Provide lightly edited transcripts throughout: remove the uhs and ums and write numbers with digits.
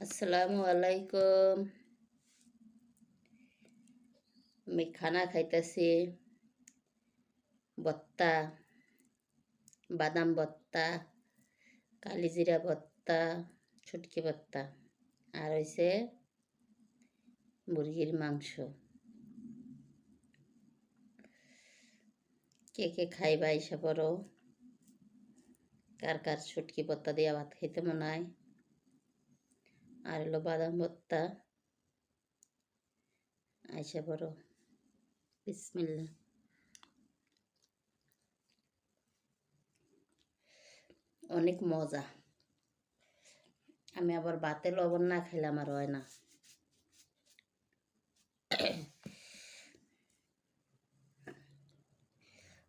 আসসালামু আলাইকুম। আমি খানা খাইতেছি ভর্তা, বাদাম ভর্তা, কালিজিরা ভর্তা, শুটকি ভর্তা আর হইছে মুরগির মাংস। কে কে খাইবা এসে পড়ো? কার কার শুটকি ভর্তা দিয়ে ভাত খাইতে মনে হয়? আর হলো বাদাম ভর্তা। আইসা পড়ো, বিসমিল্লাহ। অনেক মজা। আমি আবার ভাতে লবণ না খেলে আমার হয় না।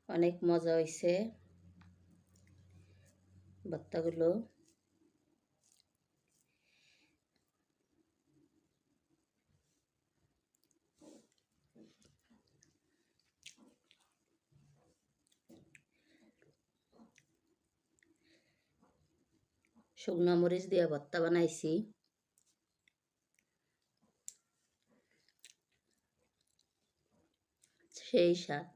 অনেক মজা হয়েছে ভর্তাগুলো। শুকনো মরিচ দিয়ে ভর্তা বানাইছি। সেই স্বাদ,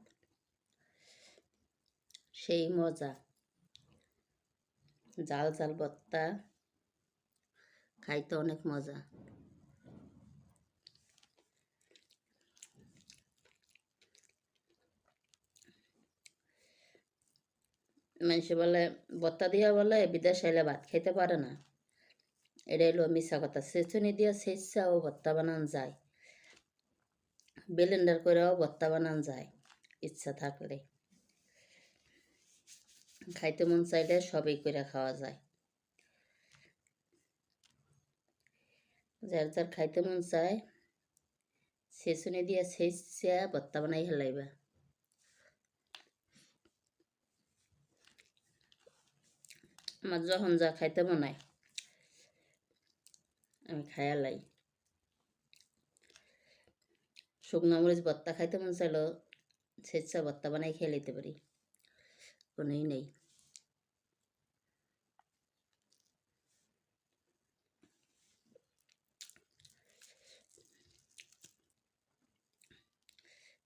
সেই মজা। জাল জাল ভর্তা খাইতে অনেক মজা। মানুষে বলে ভর্তা দিয়া বলে বিদেশ আইলে ভাত খাইতে পারে না। এটা হলো মিশা কথা। ছেঁচুনি দিয়ে ছেঁচাও ভর্তা বানানো যায়, ব্লেন্ডার করেও ভর্তা বানানো যায় ইচ্ছা থাকলে। খাইতে মন চাইলে সবই করে খাওয়া যায়। যার যার খাইতে মন চায় ছেঁচুনি দিয়ে ছেঁচা ভর্তা বানাই হেলাইবা। আমার যখন যা খাইতে মন হয় আমি খাইয়া লাই। শুকনো মরিচ ভর্তা খাইতে মন চাইলেও ছেঁচা ভর্তা বানাই খেয়ে নিতে পারি, কোনোই নেই।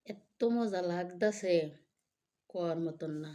এত মজা লাগতেছে কোয়ার মতন না।